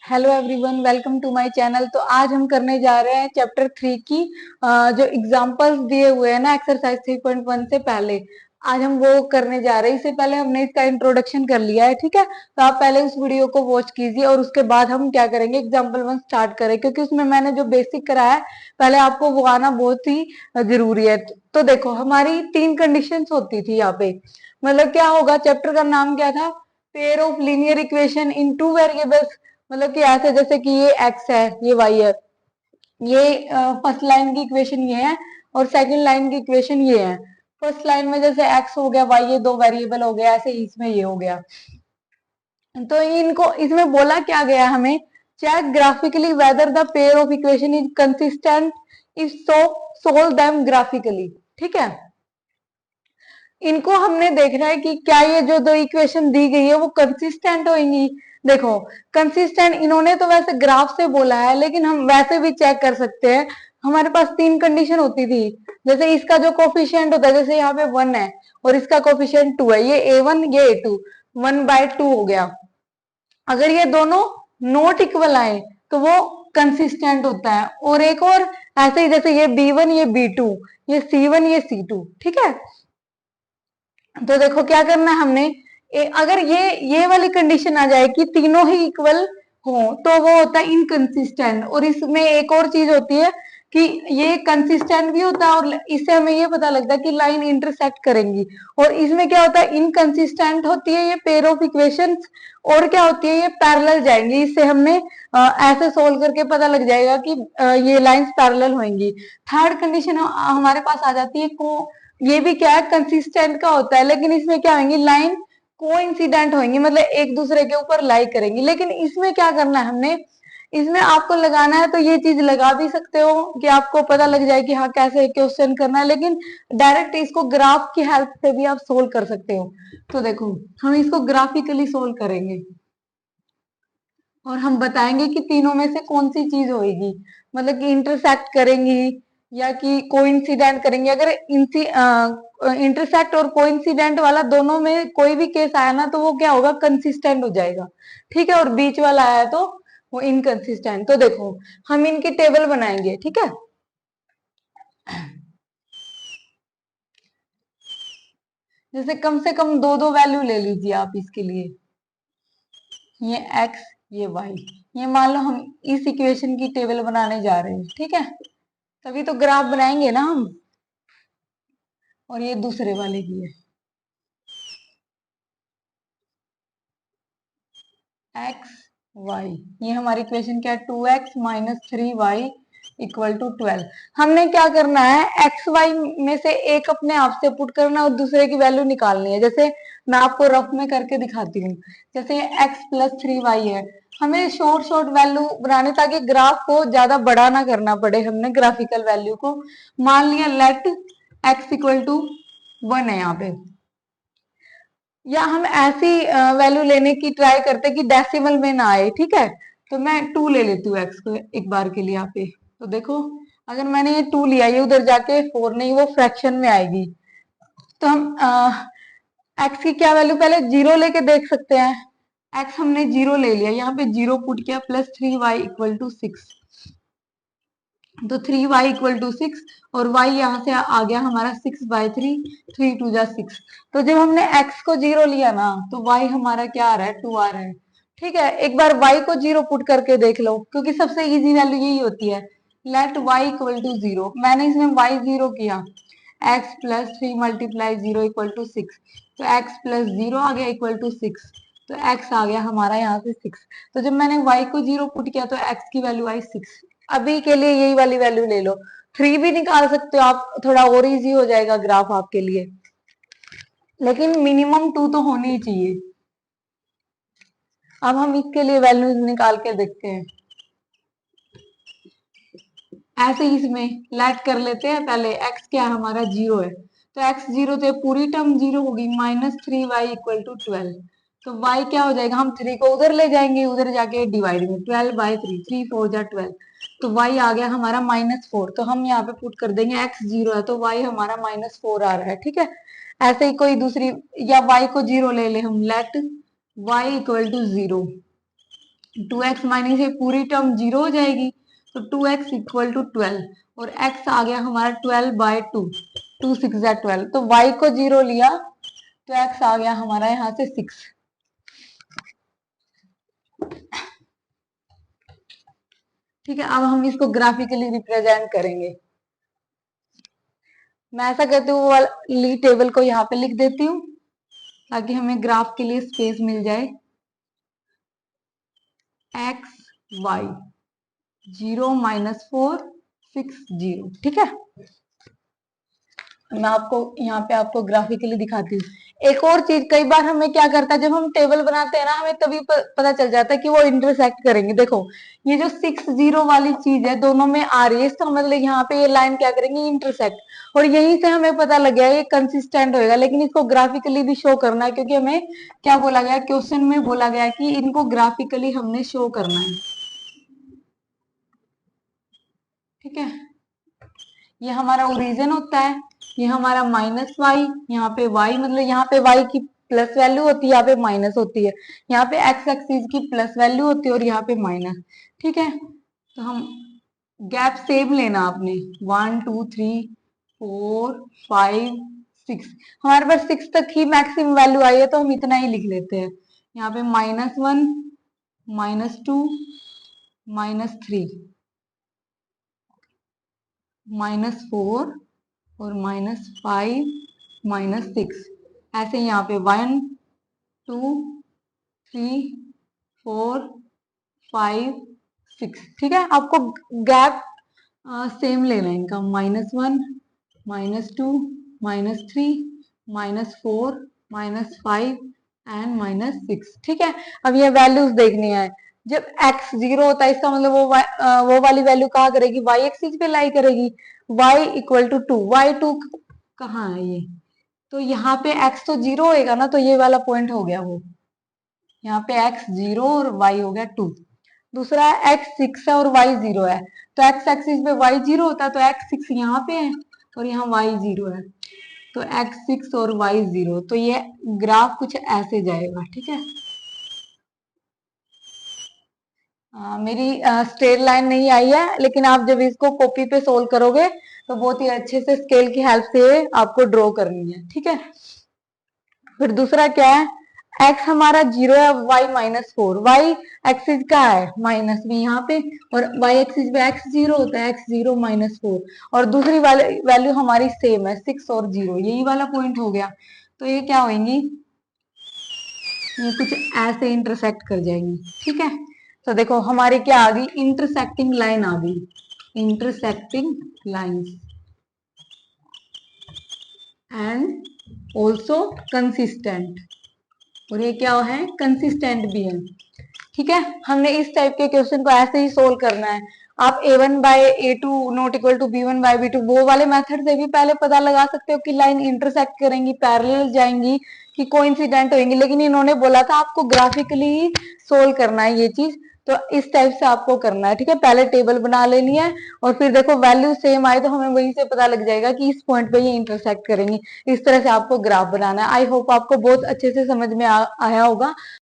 Hello everyone, welcome to my channel. तो आज हम करने जा रहे हैं चैप्टर 3 की जो एग्जांपल्स दिए हुए हैं ना एक्सरसाइज 3.1 से पहले। आज हम वो करने जा रहे हैं। इससे पहले हमने इसका इंट्रोडक्शन कर लिया है, ठीक है। तो आप पहले उस वीडियो को वॉच कीजिए और उसके बाद हम क्या करेंगे, एग्जाम्पल 1 स्टार्ट करें, क्योंकि उसमें मैंने जो बेसिक कराया है पहले आपको वो आना बहुत ही जरूरी है। तो देखो, हमारी 3 कंडीशंस होती थी यहाँ पे। मतलब क्या होगा, चैप्टर का नाम क्या था, pair of linear equation in two variables. मतलब कि ऐसे जैसे कि ये x है, ये y है, ये फर्स्ट लाइन की इक्वेशन ये है और सेकंड लाइन की इक्वेशन ये है। फर्स्ट लाइन में जैसे x हो गया, y, ये दो वेरिएबल हो गया, ऐसे इसमें ये हो गया। तो इनको इसमें बोला क्या गया हमें, check graphically whether the pair of equation is consistent, if so solve them graphically. ठीक है, इनको हमने देखना है कि क्या ये जो दो इक्वेशन दी गई है वो कंसिस्टेंट होंगी। देखो, कंसिस्टेंट इन्होंने तो वैसे ग्राफ से बोला है, लेकिन हम वैसे भी चेक कर सकते हैं। हमारे पास 3 कंडीशन होती थी। जैसे इसका जो कोफिशिएंट होता है, जैसे यहाँ पे 1 है और इसका कोफिशिएंट 2 है, ये a1 ये a2, 1/2 हो गया। अगर ये दोनों नॉट इक्वल आए तो वो कंसिस्टेंट होता है। और एक और ऐसे ही, जैसे ये b1 ये b2, ये c1 ये c2। ठीक है, तो देखो क्या करना है हमने, अगर ये वाली कंडीशन आ जाए कि तीनों ही इक्वल हो तो वो होता है इनकंसिस्टेंट। और इसमें एक और चीज होती है कि ये कंसिस्टेंट भी होता है और इससे हमें ये पता लगता है कि लाइन इंटरसेक्ट करेंगी। और इसमें क्या होता है, इनकंसिस्टेंट होती है ये पेयर ऑफ इक्वेशंस, और क्या होती है, ये पैरेलल जाएंगी। इससे हमने ऐसे सोल्व करके पता लग जाएगा कि ये लाइंस पैरेलल होंगी। थर्ड कंडीशन हमारे पास आ जाती है को, ये भी क्या है, कंसिस्टेंट का होता है, लेकिन इसमें क्या होंगी, लाइन कोइंसिडेंट होंगी, मतलब एक दूसरे के ऊपर लाई करेंगी। लेकिन इसमें क्या करना है हमने, इसमें आपको लगाना है तो ये चीज लगा भी सकते हो कि आपको पता लग जाए कि हाँ कैसे क्वेश्चन करना है, लेकिन डायरेक्ट इसको ग्राफ की हेल्प से भी आप सोल्व कर सकते हो। तो देखो, हम इसको ग्राफिकली सोल्व करेंगे और हम बताएंगे कि तीनों में से कौन सी चीज होगी, मतलब कि इंटरसेक्ट करेंगी या कि कोइंसिडेंट करेंगे। अगर इंटरसेक्ट और कोइंसिडेंट वाला दोनों में कोई भी केस आया ना तो वो क्या होगा, कंसिस्टेंट हो जाएगा। ठीक है, और बीच वाला आया तो वो इनकंसिस्टेंट। तो देखो, हम इनकी टेबल बनाएंगे, ठीक है। जैसे कम से कम दो दो वैल्यू ले लीजिए आप इसके लिए, ये x ये y। ये मान लो हम इस इक्वेशन की टेबल बनाने जा रहे हैं, ठीक है। तभी तो ग्राफ बनाएंगे ना हम। और ये दूसरे वाले की है, x y। ये हमारी इक्वेशन क्या है, 2x minus 3y equal to 12। हमने क्या करना है, एक्स वाई में से एक अपने आप से पुट करना और दूसरे की वैल्यू निकालनी है। जैसे मैं आपको रफ में करके दिखाती हूँ। जैसे x प्लस 3y है, हमें शॉर्ट शॉर्ट वैल्यू बनाने ताकि ग्राफ को ज्यादा बड़ा ना करना पड़े। हमने ग्राफिकल वैल्यू को मान लिया, लेट x इक्वल टू 1 है यहाँ पे। या हम ऐसी वैल्यू लेने की ट्राई करते कि डेसिमल में ना आए, ठीक है। तो मैं 2 ले लेती हूँ एक्स को एक बार के लिए यहाँ पे। तो देखो, अगर मैंने ये 2 लिया, ये उधर जाके 4 नहीं, वो फ्रैक्शन में आएगी। तो हम एक्स की क्या वैल्यू, पहले जीरो लेके देख सकते हैं। एक्स हमने जीरो ले लिया, यहाँ पे जीरो पुट किया, प्लस 3y इक्वल टू 6। तो 3y इक्वल टू 6 और y यहाँ से आ गया हमारा 6/3, 3 2 जा 6। तो जब हमने x को जीरो लिया ना तो y हमारा क्या आ रहा है, 2 आ रहा है। ठीक है, एक बार y को जीरो पुट करके देख लो, क्योंकि सबसे इजी वैल्यू यही होती है। लेट y इक्वल टू 0, मैंने इसमें y जीरो किया, x plus 3 multiply 0 equal to 6। तो x प्लस 0 आ गया इक्वल टू 6। तो x आ गया हमारा यहाँ से 6। तो जब मैंने y को जीरो पुट किया तो x की वैल्यू आई 6। अभी के लिए यही वाली वैल्यू ले लो। 3 भी निकाल सकते हो आप, थोड़ा और इजी हो जाएगा ग्राफ आपके लिए, लेकिन मिनिमम 2 तो होनी ही चाहिए। अब हम इसके लिए वैल्यूज निकाल के देखते हैं। ऐसे ही इसमें लेट कर लेते हैं। पहले x क्या है हमारा, 0 है, तो x 0 थे, पूरी टर्म 0 होगी, माइनस 3y इक्वल टू 12। तो y क्या हो जाएगा, हम 3 को उधर ले जाएंगे, उधर जाके डिवाइड में 12/3, 3 4 जा 12। तो y आ गया हमारा -4। तो हम यहाँ पे पुट कर देंगे, x 0 है तो y हमारा -4 आ रहा है, ठीक है। ऐसे ही कोई दूसरी, या y को 0 ले ले हम, let y equal to 0। 2x minus ये पूरी टर्म 0 हो जाएगी, तो 2x इक्वल टू 12 और x आ गया हमारा 12/2, 2 6 12, तो y को 0 लिया तो x आ गया हमारा यहाँ से 6। ठीक है, अब हम इसको ग्राफिकली रिप्रेजेंट करेंगे। मैं ऐसा करती हूँ, वो वाली टेबल को यहाँ पे लिख देती हूँ ताकि हमें ग्राफ के लिए स्पेस मिल जाए। x y 0 -4 6 0। ठीक है, मैं आपको यहाँ पे आपको ग्राफिकली दिखाती हूँ। एक और चीज, कई बार हमें क्या करता है, जब हम टेबल बनाते हैं ना, हमें तभी पता चल जाता है कि वो इंटरसेक्ट करेंगे। देखो ये जो 6 0 वाली चीज है दोनों में आ रही है, इसका मतलब यहाँ पे ये लाइन क्या करेंगी, इंटरसेक्ट। और यहीं से हमें पता लग गया ये कंसिस्टेंट होएगा, लेकिन इसको ग्राफिकली भी शो करना है, क्योंकि हमें क्या बोला गया, क्वेश्चन में बोला गया कि इनको ग्राफिकली हमने शो करना है। ठीक है, ये हमारा ओरिजिन होता है, ये हमारा -y, यहाँ पे y मतलब यहाँ पे y की प्लस वैल्यू होती है, यहाँ पे माइनस होती है, यहाँ पे x एक्सिस की प्लस वैल्यू होती है और यहाँ पे माइनस। ठीक है, तो हम गैप सेम लेना आपने, 1 2 3 4 5 6, हमारे पास 6 तक ही मैक्सिमम वैल्यू आई है तो हम इतना ही लिख लेते हैं। यहाँ पे -1 -2 -3 -4 और -5 -6, ऐसे यहाँ पे 1 2 3 4 5 6। ठीक है, आपको गैप सेम लेना है इनका, -1 -2 -3 -4 -5 एंड -6। ठीक है, अब ये वैल्यूज देखनी है। जब x 0 होता है इसका मतलब वो वाली वैल्यू कहाँ करेगी, y एक्सिस पे लाई करेगी। y इक्वल टू 2, y2 कहाँ है ये, तो यहाँ पे x तो 0 होएगा ना, तो ये वाला पॉइंट हो गया वो, यहाँ पे x 0 और y हो गया 2। दूसरा x 6 है और y 0 है, तो x एक्सिस पे y 0 होता है, तो x 6 यहाँ पे है और यहाँ y 0 है, तो x 6 और y 0, तो ये ग्राफ कुछ ऐसे जाएगा। ठीक है, मेरी स्ट्रेट लाइन नहीं आई है, लेकिन आप जब इसको कॉपी पे सोल्व करोगे तो बहुत ही अच्छे से स्केल की हेल्प से आपको ड्रॉ करनी है। ठीक है, फिर दूसरा क्या है, x हमारा 0 है, y -4, y एक्सिस का है माइनस भी यहाँ पे, और y एक्सिस पे x 0 होता है, x 0 -4, और दूसरी वाली वैल्यू हमारी सेम है 6 और 0, यही वाला पॉइंट हो गया। तो ये क्या होंगी, ये कुछ ऐसे इंटरसेक्ट कर जाएंगी। ठीक है, तो देखो हमारी क्या आ गई, इंटरसेक्टिंग लाइन आ गई, intersecting lines and also consistent, और ये क्या है, कंसिस्टेंट भी है। ठीक है, हमने इस टाइप के क्वेश्चन को ऐसे ही सोल्व करना है। आप a1/a2 not equal to b1/b2 वो वाले मेथड से भी पहले पता लगा सकते हो कि लाइन इंटरसेक्ट करेंगी, पैरेलल जाएंगी कि कोइंसिडेंट होंगी, लेकिन इन्होंने बोला था आपको ग्राफिकली सोल्व करना है ये चीज, तो इस टाइप से आपको करना है। ठीक है, पहले टेबल बना लेनी है और फिर देखो वैल्यू सेम आए तो हमें वहीं से पता लग जाएगा कि इस पॉइंट पे ये इंटरसेक्ट करेंगी। इस तरह से आपको ग्राफ बनाना है। आई होप आपको बहुत अच्छे से समझ में आया होगा।